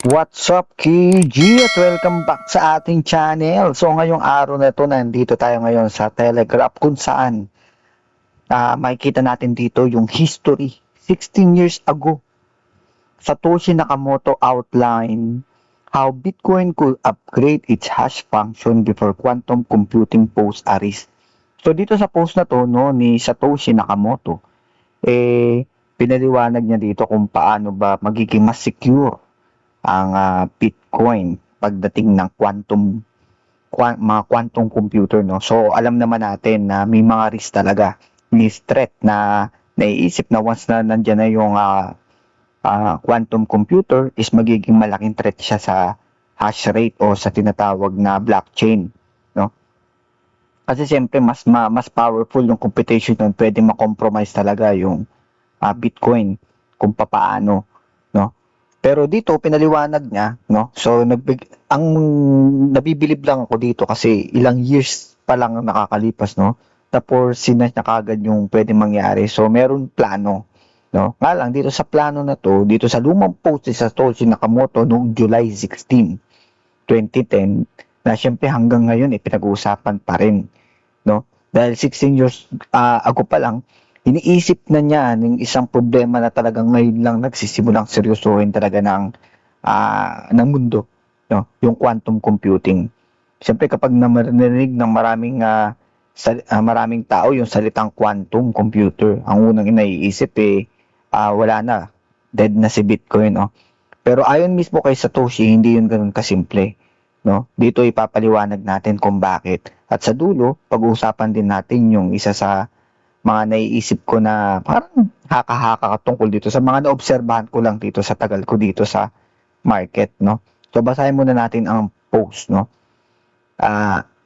What's up, KG? At welcome back sa ating channel. So, ngayong araw na ito, nandito tayo ngayon sa Telegraph kung saan makikita natin dito yung history. 16 years ago, Satoshi Nakamoto outlined how Bitcoin could upgrade its hash function before quantum computing posed a risk. So, dito sa post na to, no, ni Satoshi Nakamoto, pinaliwanag niya dito kung paano ba magiging mas secure ang Bitcoin pagdating ng mga quantum computer, no. So alam naman natin na may mga risk talaga, may threat na naiisip na once na nandiyan na yung quantum computer is magiging malaking threat siya sa hash rate o sa tinatawag na blockchain, no. Kasi siyempre mas powerful yung computation nun, pwede ma-compromise talaga yung Bitcoin kung papaano, no. Pero dito pinaliwanag niya, no? So ang nabibilib lang ako dito kasi ilang years pa lang nakakalipas, no? Tapos sinas na kagad yung pwede mangyari. So meron plano, no? Nga lang dito sa plano na to, dito sa lumang post ni Satoshi Nakamoto noong July 16, 2010, na syempre hanggang ngayon pinag-uusapan pa rin, no? Dahil 16 years ago pa lang, iniisip na niya ng isang problema na talagang ngayon lang nagsisimulang seryosohin talaga ng mundo, no? Yung quantum computing. Siyempre kapag narinig ng maraming tao yung salitang quantum computer, ang unang naiisip wala na, dead na si Bitcoin, no? Pero ayon mismo kay Satoshi, hindi yun ganoon kasimple, no? Dito ipapaliwanag natin kung bakit. At sa dulo, pag-uusapan din natin yung isa sa mga naiisip ko na parang haka-haka tungkol dito sa mga naobserbahan ko lang dito sa tagal ko dito sa market, no. So basahin muna natin ang post, no.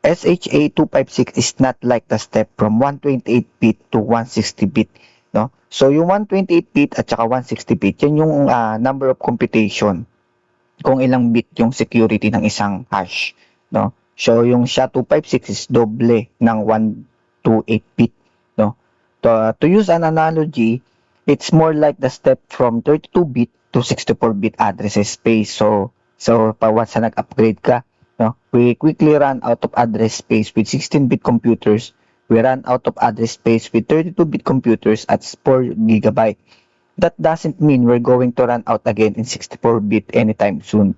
SHA-256 is not like the step from 128-bit to 160-bit, no. So yung 128-bit at saka 160-bit, yan yung number of computation kung ilang bit yung security ng isang hash, no. So yung SHA-256 is doble ng 128-bit, no. To use an analogy, it's more like the step from 32-bit to 64-bit addresses space. So once na nag-upgrade ka, no, we quickly run out of address space with 16-bit computers. We run out of address space with 32-bit computers at 4 GB. That doesn't mean we're going to run out again in 64-bit anytime soon.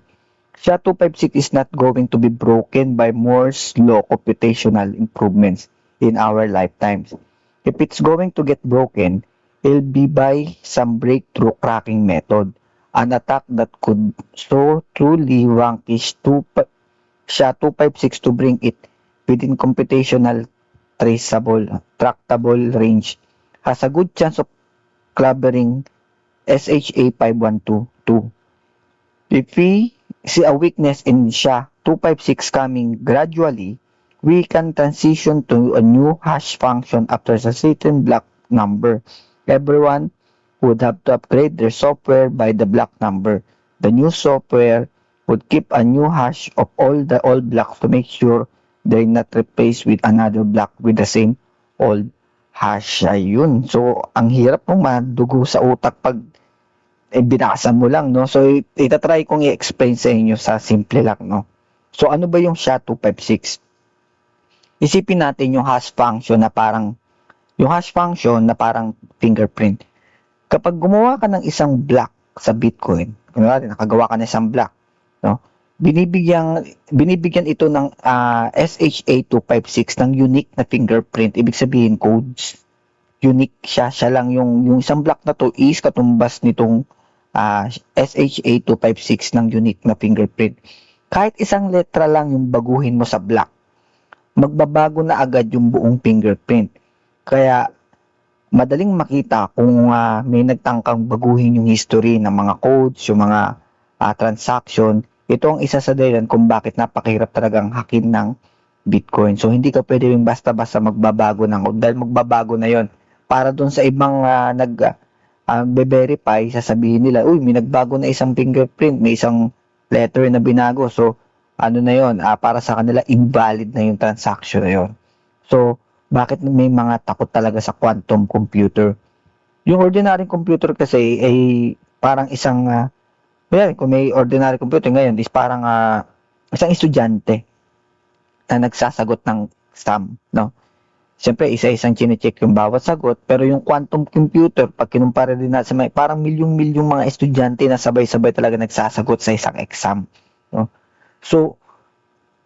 SHA-256 is not going to be broken by more slow computational improvements in our lifetimes. If it's going to get broken, it'll be by some breakthrough cracking method, an attack that could so truly vanquish SHA-256 to bring it within computational tractable range, has a good chance of clobbering SHA-5122. If we see a weakness in SHA-256 coming gradually, we can transition to a new hash function after a certain block number. Everyone would have to upgrade their software by the block number. The new software would keep a new hash of all the old blocks to make sure they're not replaced with another block with the same old hash. Ayun. So, ang hirap mong madugo sa utak pag binasa mo lang, no? So, itatry kong i-explain sa inyo sa simple lang, no? So, ano ba yung SHA-256? Isipin natin yung hash function na parang fingerprint. Kapag gumawa ka ng isang block sa Bitcoin, kunwari nakagawa ka ng isang block, no? Binibigyan ito ng SHA-256 ng unique na fingerprint. Ibig sabihin codes. Unique siya lang yung isang block na to is katumbas nitong SHA-256 ng unique na fingerprint. Kahit isang letra lang yung baguhin mo sa block, magbabago na agad yung buong fingerprint. Kaya madaling makita kung may nagtangkang baguhin yung history ng mga codes, yung mga transaction. Ito ang isa sa dahilan kung bakit napakahirap talagang hakin ng Bitcoin. So hindi ka pwede yung basta-basta magbabago ng code dahil magbabago na yon. Para doon sa ibang be-verify, sasabihin nila, uy, may nagbago na isang fingerprint, may isang letter na binago. So ano na yon, para sa kanila invalid na yung transaction na yon. So bakit may mga takot talaga sa quantum computer? Yung ordinary computer kasi ay parang isang Kunyari, kung may ordinary computer ngayon is parang isang estudyante na nagsasagot ng exam, no? Siyempre, isa-isang chine-check yung bawat sagot, pero yung quantum computer, pag kinumpara din natin sa may, parang milyong-milyong mga estudyante na sabay-sabay talaga nagsasagot sa isang exam, no? So,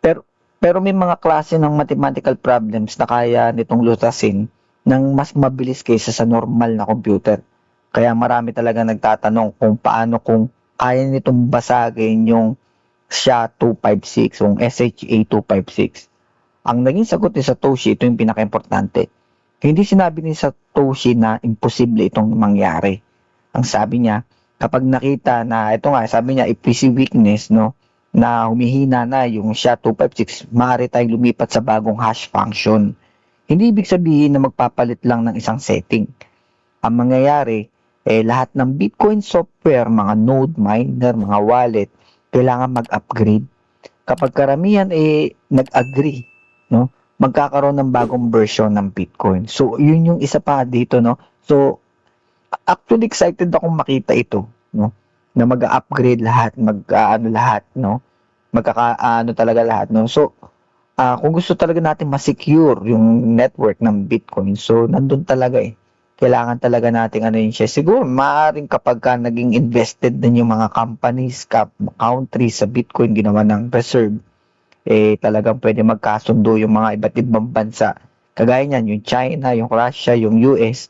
pero, pero may mga klase ng mathematical problems na kaya nitong lutasin ng mas mabilis kaysa sa normal na computer. Kaya marami talaga nagtatanong kung paano kung kaya nitong basagin yung SHA-256, yung SHA-256. Ang naging sagot ni Satoshi, ito yung pinaka-importante. Hindi sinabi ni Satoshi na imposible itong mangyari. Ang sabi niya, kapag nakita na, ito nga, sabi niya, if we see weakness, no, na humihina na yung SHA-256, maaari tayong lumipat sa bagong hash function. Hindi ibig sabihin na magpapalit lang ng isang setting. Ang mangyayari, lahat ng Bitcoin software, mga node miner, mga wallet, kailangan mag-upgrade. Kapag karamihan nag-agree, no, magkakaroon ng bagong version ng Bitcoin. So, yun yung isa pa dito, no. So, actually excited akong makita ito, no, na mag-upgrade lahat, lahat, no, magkakaano talaga lahat, no. So, kung gusto talaga natin ma-secure yung network ng Bitcoin, so nandun talaga kailangan talaga natin ano yun siya. Siguro, maaaring kapag ka naging invested din yung mga companies, countries sa Bitcoin, ginawa ng reserve, talagang pwede magkasundo yung mga iba't ibang bansa. Kagaya niyan, yung China, yung Russia, yung US,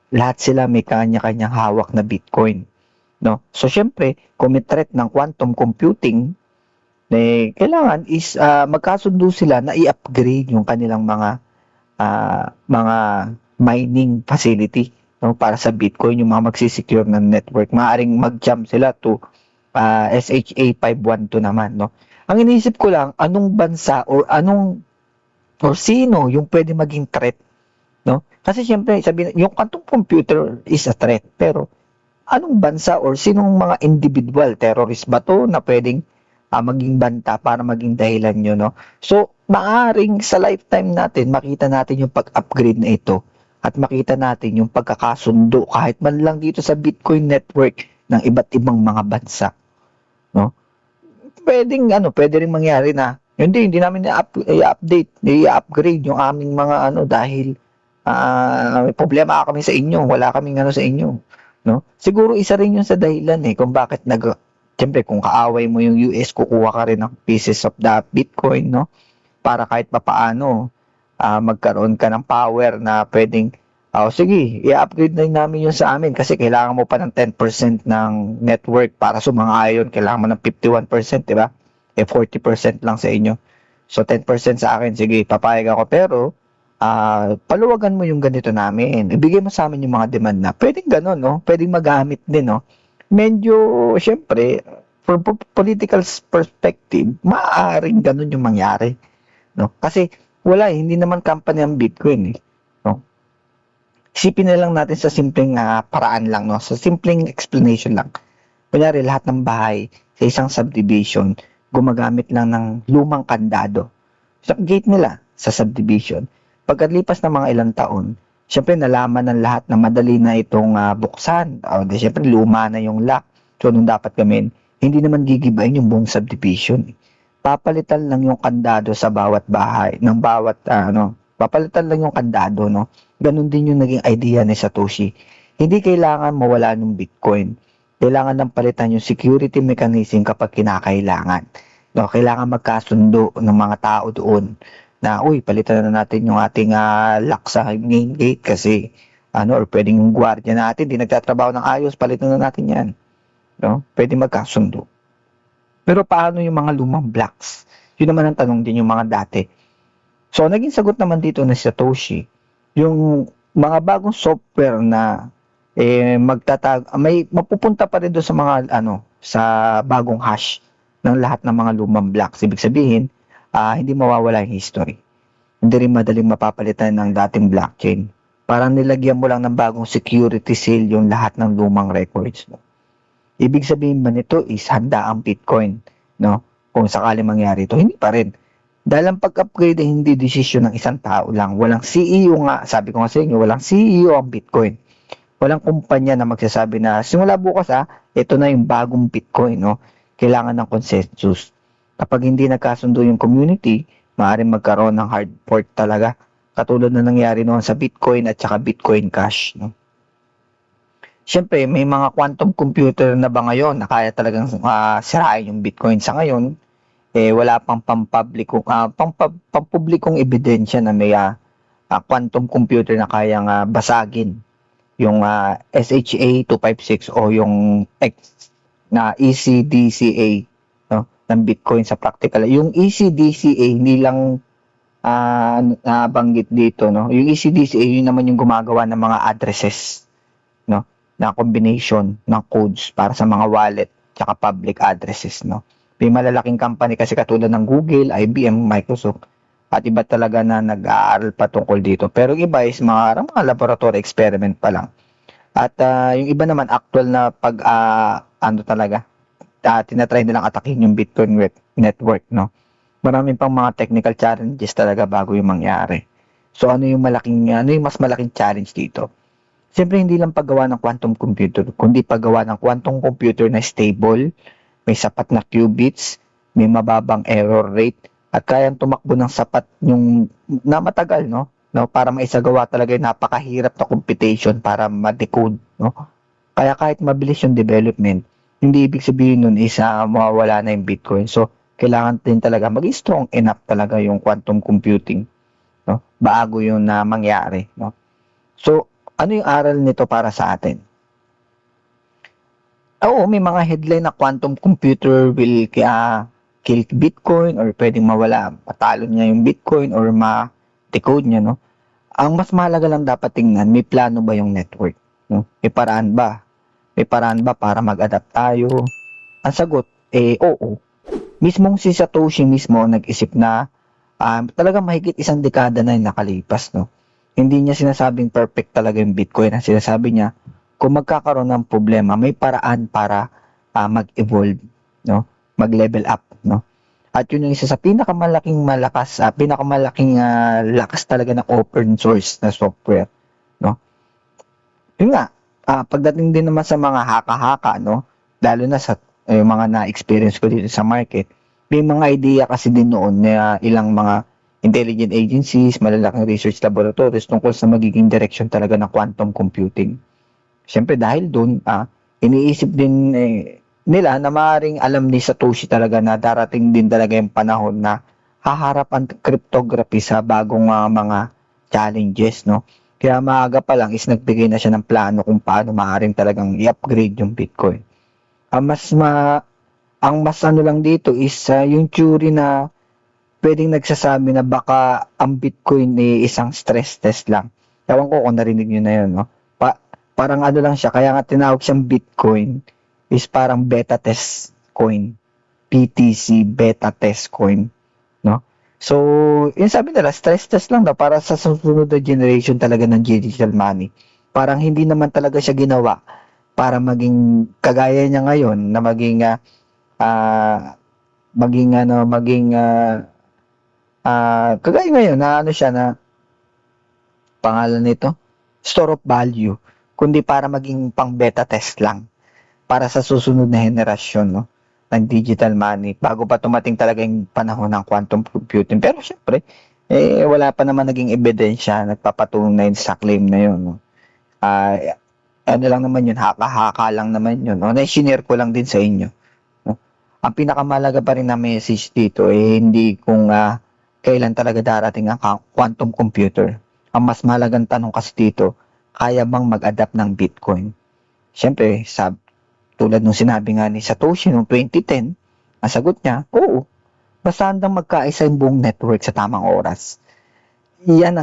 lahat sila may kanya-kanyang hawak na Bitcoin. No? So, syempre, kung may threat ng quantum computing, kailangan is magkasundo sila na i-upgrade yung kanilang mga mining facility, no, para sa Bitcoin, yung mga magsisecure ng network. Maaring mag-jump sila to SHA-512 naman, no. Ang iniisip ko lang, anong bansa or sino yung pwede maging threat, no? Kasi syempre, yung quantum computer is a threat, pero anong bansa or sinong mga individual, terrorist ba to na pwedeng maging banta para maging dahilan nyo, no? So, maaring sa lifetime natin, makita natin yung pag-upgrade na ito at makita natin yung pagkakasundo kahit man lang dito sa Bitcoin network ng iba't ibang mga bansa, no? Pwede ring mangyari na hindi namin i-update, i-upgrade yung aming mga dahil may problema kami sa inyo, wala kaming sa inyo, no? Siguro isa rin yun sa dahilan kung bakit siyempre kung kaaway mo yung US, kukuha ka rin ng pieces of the Bitcoin, no? Para kahit papaano magkaroon ka ng power na pwedeng, sige, i-upgrade na namin yun sa amin kasi kailangan mo pa ng 10% ng network para sumang-ayon. Kailangan mo ng 51%, di ba? 40% lang sa inyo. So, 10% sa akin, sige, papayag ako. Pero, paluwagan mo yung ganito namin. Ibigay mo sa amin yung mga demand na. Pwedeng ganun, no? Pwedeng magamit din, no? Medyo, syempre, from political perspective, maaaring ganun yung mangyari, no? Kasi, wala hindi naman company ang Bitcoin no? Isipin na lang natin sa simpleng paraan lang, no? Sa simpleng explanation lang. Kunyari, lahat ng bahay sa isang subdivision, gumagamit lang ng lumang kandado. Sa gate nila, sa subdivision. Pagkalipas ng mga ilang taon, syempre nalaman ng lahat na madali na itong buksan. Syempre luma na yung lock. So, nung dapat gawin, hindi naman gigibayin yung buong subdivision. Papalitan lang yung kandado sa bawat bahay, ng bawat, papalitan lang yung kandado, no? Ganun din yung naging idea ni Satoshi. Hindi kailangan mawala ng Bitcoin. Kailangan ng palitan yung security mechanism kapag kinakailangan. No, kailangan magkasundo ng mga tao doon na, palitan na natin yung ating lock sa main gate kasi, or pwedeng yung gwardiya natin, di nagtatrabaho ng ayos, palitan na natin yan. No? Pwede magkasundo. Pero paano yung mga lumang blocks? Yun naman ang tanong din yung mga dati. So, naging sagot naman dito ni Satoshi, yung mga bagong software na may mapupunta pa rin doon sa mga sa bagong hash ng lahat ng mga lumang blocks. Ibig sabihin, hindi mawawala yung history. Hindi rin madaling mapapalitan ng dating blockchain. Parang nilagyan mo lang ng bagong security seal yung lahat ng lumang records mo. Ibig sabihin ba nito is handa ang Bitcoin, no? Kung sakali mangyari ito, hindi pa rin. Dahil ang pag-upgrade ay hindi desisyon ng isang tao lang. Walang CEO nga, sabi ko nga sa inyo, walang CEO ang Bitcoin. Walang kumpanya na magsasabi na simula bukas ito na yung bagong Bitcoin, no? Kailangan ng consensus. Kapag hindi nagkasundo yung community, maaaring magkaroon ng hard fork talaga. Katulad na nangyari noon sa Bitcoin at saka Bitcoin Cash, no? Siyempre, may mga quantum computer na ba ngayon na kaya talagang sirain yung Bitcoin sa ngayon? Wala pang pampublikong ebidensya na may quantum computer na kayang basagin yung SHA-256 o yung na ECDCA, no, ng Bitcoin sa practical. Yung ECDCA hindi lang nabanggit dito, no. Yung ECDCA yun naman yung gumagawa ng mga addresses, no, na combination ng codes para sa mga wallet tsaka public addresses, no. May malalaking company kasi katulad ng Google, IBM, Microsoft at iba talaga na nag-aaral pa tungkol dito. Pero yung iba is mga laboratory experiment pa lang. At yung iba naman actual na pag tinatry nilang atakin yung Bitcoin network, no. Maraming pang mga technical challenges talaga bago yung mangyari. So ano yung mas malaking challenge dito? Siyempre hindi lang paggawa ng quantum computer, kundi paggawa ng quantum computer na stable, may sapat na qubits, may mababang error rate, at kayang tumakbo ng sapat yung na matagal, no? Para maisagawa talaga yung napakahirap na computation para ma-decode, no? Kaya kahit mabilis yung development, hindi ibig sabihin nun is mawawala na yung Bitcoin. So, kailangan din talaga maging strong enough talaga yung quantum computing, no? Bago yun na mangyari, no? So, ano yung aral nito para sa atin? Oo, may mga headline na quantum computer will kill Bitcoin or pwedeng mawala, patalo niya yung Bitcoin or ma-decode niya, no? Ang mas mahalaga lang dapat tingnan, may plano ba yung network, no? May paraan ba? May paraan ba para mag-adapt tayo? Ang sagot, oo. Mismong si Satoshi mismo nag-isip na talaga mahigit isang dekada na yung nakalipas, no? Hindi niya sinasabing perfect talaga yung Bitcoin. Ang sinasabi niya, kung magkakaroon ng problema, may paraan para mag-evolve, no? Mag-level up, no? At yun yung isa sa pinakamalaking lakas talaga ng open source na software, no? Yun nga, pagdating din naman sa mga haka-haka, no? Lalo na sa mga na-experience ko dito sa market, may mga idea kasi din noon na ilang mga intelligent agencies, malalaking research laboratories tungkol sa magiging direction talaga ng quantum computing. Siyempre dahil doon, iniisip din nila na maaaring alam ni Satoshi talaga na darating din talaga yung panahon na haharap ang cryptography sa bagong mga challenges, no? Kaya maaga pa lang is nagbigay na siya ng plano kung paano maaaring talagang i-upgrade yung Bitcoin. Ang mas lang dito is yung theory na pwedeng nagsasabi na baka ang Bitcoin ay isang stress test lang. Ewan ko kung narinig nyo na yun, no? Parang lang siya, kaya nga tinawag siyang Bitcoin is parang beta test coin. BTC, beta test coin, no? So, yun sabi nila, stress test lang daw para sa susunod na generation talaga ng digital money. Parang hindi naman talaga siya ginawa para maging kagaya niya ngayon na kagaya ngayon na siya na pangalan nito, store of value, kundi para maging pang beta test lang para sa susunod na henerasyon, no, ng digital money bago pa tumating talaga yung panahon ng quantum computing. Pero syempre, wala pa naman naging ebidensya nagpapatunay sa claim na yun, no. Ano lang naman yun, haka-haka lang naman yun, no. Na-share ko lang din sa inyo, no. Ang pinakamalaga pa rin na message dito hindi kung kailan talaga darating ang quantum computer. Ang mas mahalagang tanong kasi dito, kaya bang mag-adapt ng Bitcoin? Siyempre, tulad nung sinabi nga ni Satoshi noong 2010, ang sagot niya, oo. Basta handang magkaisa yung buong network sa tamang oras. Yan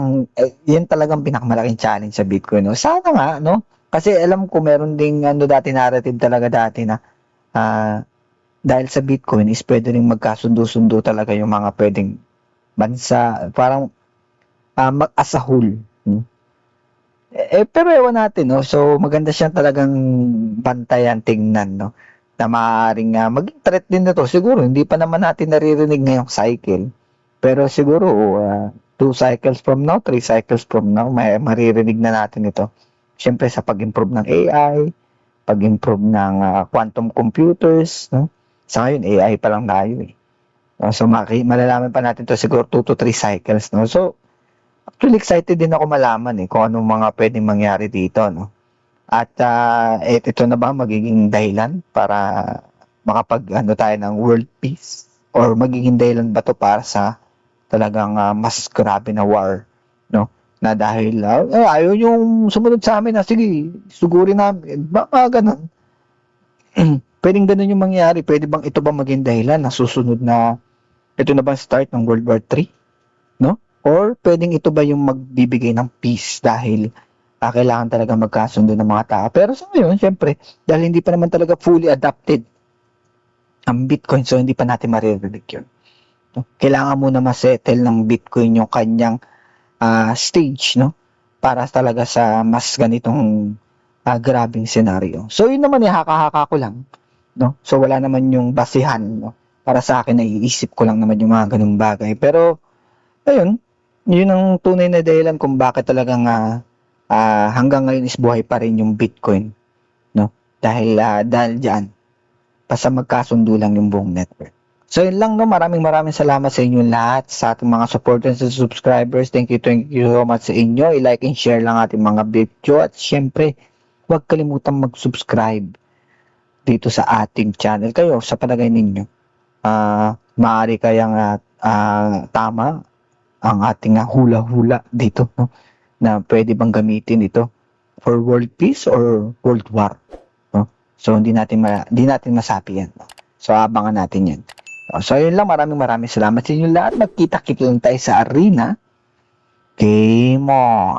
talagang pinakamalaking challenge sa Bitcoin, no? Sana nga, no? Kasi alam ko meron ding narrative talaga dati na dahil sa Bitcoin is pwede ring magkasundo-sundo talaga yung mga pwedeng bansa, parang as a whole. Pero ewan natin, no? So, maganda siyang talagang bantayan, tingnan, no? Na maaaring maging threat din na to. Siguro, hindi pa naman natin naririnig ngayong cycle. Pero siguro, 2 cycles from now, 3 cycles from now, may maririnig na natin ito. Siyempre sa pag-improve ng AI, pag-improve ng quantum computers, no? Sa ngayon, AI pa lang tayo eh. So, malalaman pa natin to siguro 2 to 3 cycles, no? So, actually excited din ako malaman eh kung anong mga pwedeng mangyari dito, no? At ito na ba magiging dahilan para makapag-ano tayo ng world peace? Or magiging dahilan ba to para sa talagang mas grabe na war, no? Na dahil ayaw yung sumunod sa amin na sige, sugurin namin. Baka ganun. Pwedeng ganun yung mangyari. Pwede bang ito ba maging dahilan na susunod na ito na bang start ng World War 3? No? Or pwedeng ito ba yung magbibigay ng peace dahil kailangan talaga magkasundo ng mga tao. Pero sa ngayon, syempre, dahil hindi pa naman talaga fully adapted ang Bitcoin, so hindi pa natin maririnig yun. No? Kailangan muna masettle ng Bitcoin yung kanyang stage, no? Para talaga sa mas ganitong grabing senaryo. So, yun naman haka-haka ko lang, no? So, wala naman yung basihan, no? Para sa akin, naiisip ko lang naman yung mga ganung bagay. Pero, ayun, yun ang tunay na dahilan kung bakit talagang hanggang ngayon is buhay pa rin yung Bitcoin, no? Dahil dyan, basta magkasundo lang yung buong network. So yun lang, no? Maraming salamat sa inyo lahat, sa ating mga supporters and subscribers. Thank you so much sa inyo. I-like and share lang ating mga video. At syempre, huwag kalimutang mag-subscribe dito sa ating channel. Kayo, sa palagay ninyo, maaari kayang tama ang ating hula-hula dito, no? Na pwede bang gamitin ito for world peace or world war, no? So hindi natin masabi yan, no? So abangan natin yan. So yun lang, maraming salamat sa inyo lahat. Magkita-kita lang tayo sa arena. Game on!